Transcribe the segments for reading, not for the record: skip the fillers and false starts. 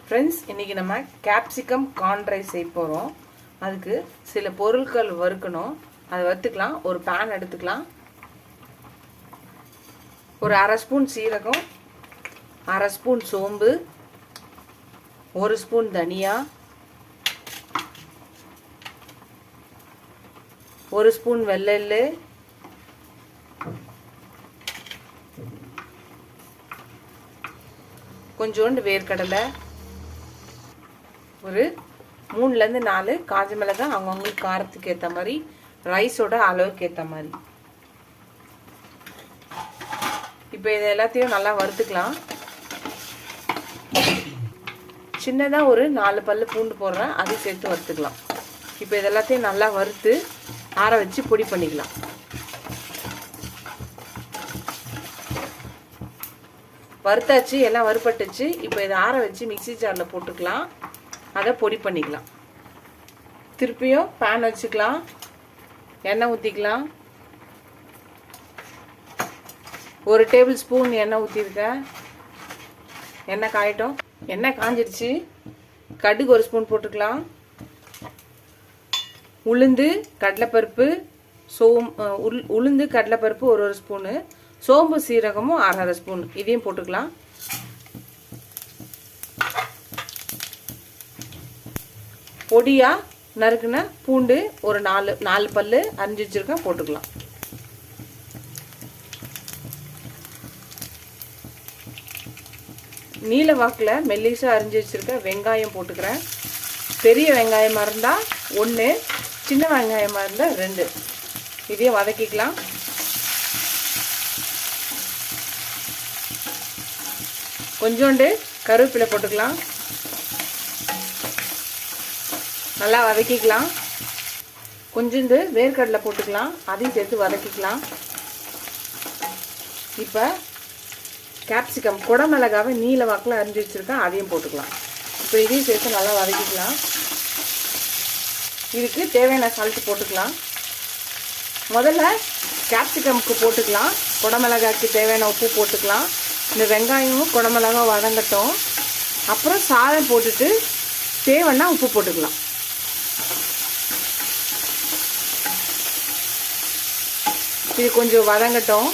Friends, இன்றைக்கி நம்ம capsicum corn rice செய்ய போகிறோம். அதுக்கு சில பொருட்கள் வறுக்கணும். அதை வறுத்துக்கலாம். ஒரு பேன் எடுத்துக்கலாம். ஒரு அரை ஸ்பூன் சீரகம், அரை ஸ்பூன் சோம்பு, ஒரு ஸ்பூன் தனியா, ஒரு ஸ்பூன் வெள்ளெள்ளு, கொஞ்சோண்டு வேர்க்கடலை, ஒரு 3லேருந்து 4 காஞ்ச மிளகாய் அவங்கவுங்களுக்கு காரத்துக்கு ஏற்ற மாதிரி, ரைஸோட அளவுக்கு ஏற்ற மாதிரி. இப்போ இதை எல்லாத்தையும் நல்லா வறுத்துக்கலாம். சின்னதாக ஒரு 4 பல்லு பூண்டு போடுறேன், அதையும் சேர்த்து வறுத்துக்கலாம். இப்போ இது எல்லாத்தையும் நல்லா வறுத்து ஆற வச்சு பொடி பண்ணிக்கலாம். வறுத்தாச்சு, எல்லாம் வறுபட்டுச்சு. இப்போ இதை ஆற வச்சு மிக்சி ஜாரில் போட்டுக்கலாம். அதை பொடி பண்ணிக்கலாம். திருப்பியும் பேன் வச்சுக்கலாம். எண்ணெய் ஊற்றிக்கலாம். 1 டேபிள் ஸ்பூன் எண்ணெய் ஊற்றிருக்கேன். எண்ணெய் காயட்டும். எண்ணெய் காஞ்சிடுச்சு. கடுகு 1 ஸ்பூன் போட்டுக்கலாம். உளுந்து கடலைப்பருப்பு, உளுந்து கடலைப்பருப்பு 1 ஸ்பூனு, சோம்பு சீரகமும் 1/2 ஸ்பூன், இதையும் போட்டுக்கலாம். பொடியா நறுக்குன பூண்டு ஒரு 4 பல்லு அரிஞ்சு வச்சிருக்கேன், போட்டுக்கலாம். நீல வாக்கில் மெல்லிசா அரிஞ்சு வச்சிருக்க வெங்காயம் போட்டுக்கிறேன். பெரிய வெங்காயமாக இருந்தால் 1, சின்ன வெங்காயமாக இருந்தால் 2. இதையும் வதக்கிக்கலாம். கொஞ்சோண்டு கருவேப்பிலை போட்டுக்கலாம். நல்லா வதக்கிக்கலாம். கொஞ்சோண்டு வேர்க்கடலை போட்டுக்கலாம். அதையும் சேர்த்து வதக்கிக்கலாம். இப்போ கேப்சிகம் குடமிளகாவை நீல வாக்கில் அரிஞ்சு வச்சுருக்கேன், அதையும் போட்டுக்கலாம். இப்போ இதையும் சேர்த்து நல்லா வதக்கிக்கலாம். இதுக்கு தேவையான சால்ட்டு போட்டுக்கலாம். முதல்ல கேப்சிகம்க்கு போட்டுக்கலாம். குடமிளகாய்க்கு தேவையான உப்பு போட்டுக்கலாம். இந்த வெங்காயமும் குடமிளகாய் வதங்கட்டும். அப்புறம் சாதம் போட்டுட்டு தேவைன்னா உப்பு போட்டுக்கலாம். இது கொஞ்சம் வதங்கட்டும்.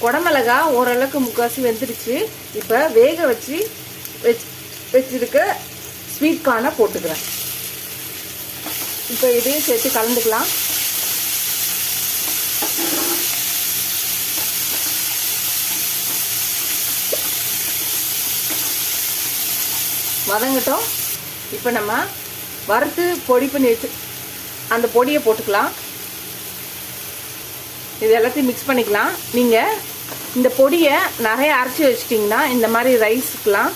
குடமிளகா ஓரளவுக்கு முக்காசி வெந்துடுச்சு. இப்போ வேக வச்சிருக்க ஸ்வீட் கார்னை போட்டுக்கிறேன். இப்போ இதையும் சேர்த்து கலந்துக்கலாம். வதங்கட்டும். இப்போ நம்ம வறுத்து பொடி பண்ணி வச்சு அந்த பொடியை போட்டுக்கலாம். இது எல்லாத்தையும் மிக்ஸ் பண்ணிக்கலாம். நீங்கள் இந்த பொடியை நிறைய அரைச்சி வச்சிட்டிங்கன்னா இந்த மாதிரி ரைஸுக்கெலாம்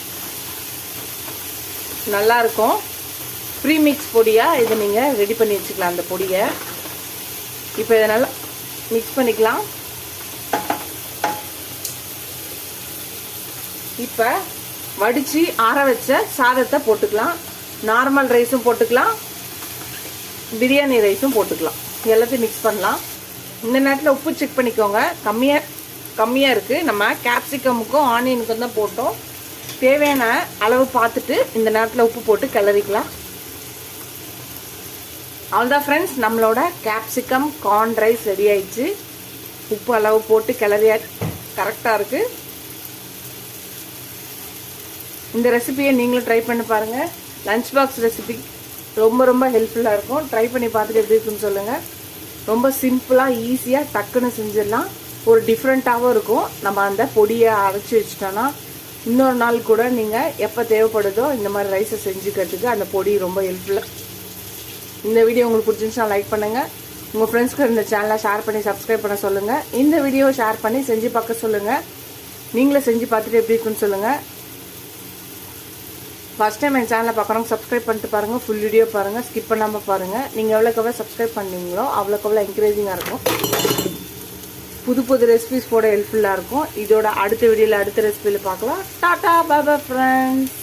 நல்லாயிருக்கும். ப்ரீ மிக்ஸ் பொடியாக இதை நீங்கள் ரெடி பண்ணி வச்சுக்கலாம் அந்த பொடியை. இப்போ இதை நல்லா மிக்ஸ் பண்ணிக்கலாம். இப்போ வடித்து ஆற வச்ச சாதத்தை போட்டுக்கலாம். நார்மல் ரைஸும் போட்டுக்கலாம், பிரியாணி ரைஸும் போட்டுக்கலாம். எல்லாத்தையும் மிக்ஸ் பண்ணலாம். இந்த நேரத்தில் உப்பு செக் பண்ணிக்கோங்க. கம்மியாக இருக்குது. நம்ம கேப்சிகமுக்கும் ஆனியனுக்கும் தான் போட்டோம். தேவையான அளவு பார்த்துட்டு இந்த நேரத்தில் உப்பு போட்டு கிளறிக்கலாம். அவ்வளோதான் ஃப்ரெண்ட்ஸ், நம்மளோட கேப்சிகம் கார்ன் ரைஸ் ரெடி ஆயிடுச்சு. உப்பு அளவு போட்டு கிளறியா கரெக்டாக இருக்குது. இந்த ரெசிபியை நீங்களும் ட்ரை பண்ணி பாருங்கள். லஞ்ச் பாக்ஸ் ரெசிபி ரொம்ப ஹெல்ப்ஃபுல்லாக இருக்கும். ட்ரை பண்ணி பார்த்துட்டு எப்படி இருக்குன்னு சொல்லுங்கள். ரொம்ப சிம்பிளாக ஈஸியாக டக்குன்னு செஞ்சிடலாம். ஒரு டிஃப்ரெண்ட்டாகவும் இருக்கும். நம்ம அந்த பொடியை அரைச்சி வச்சிட்டோன்னா இன்னொரு நாள் கூட நீங்கள் எப்போ தேவைப்படுதோ இந்த மாதிரி ரைஸை செஞ்சுக்கிறதுக்கு அந்த பொடி ரொம்ப ஹெல்ப்ஃபுல்லாக. இந்த வீடியோ உங்களுக்கு பிடிச்சிருந்துச்சுன்னா லைக் பண்ணுங்கள். உங்கள் ஃப்ரெண்ட்ஸ்க்கு இந்த சேனலை ஷேர் பண்ணி சப்ஸ்கிரைப் பண்ண சொல்லுங்கள். இந்த வீடியோவை ஷேர் பண்ணி செஞ்சு பார்க்க சொல்லுங்கள். நீங்களே செஞ்சு பார்த்துட்டு எப்படி இருக்குன்னு சொல்லுங்கள். ஃபஸ்ட் டைம் என் சேனலை பார்க்குறவங்க சப்ஸ்கிரைப் பண்ணிட்டு பாருங்கள். ஃபுல் வீடியோ பாருங்கள், ஸ்கிப் பண்ணாமல் பாருங்கள். நீங்கள் எவ்வளோக்கு சப்ஸ்கிரைப் பண்ணீங்களோ அவ்வளோக்கு என்கரேஜிங்காக இருக்கும். புது ரெசிபிஸ் போட ஹெல்ப்ஃபுல்லாக இருக்கும். இதோட அடுத்த வீடியோவில் அடுத்த ரெசிபியில் பார்க்கலாம். டாடா பாய் பாய் ஃப்ரெண்ட்ஸ்.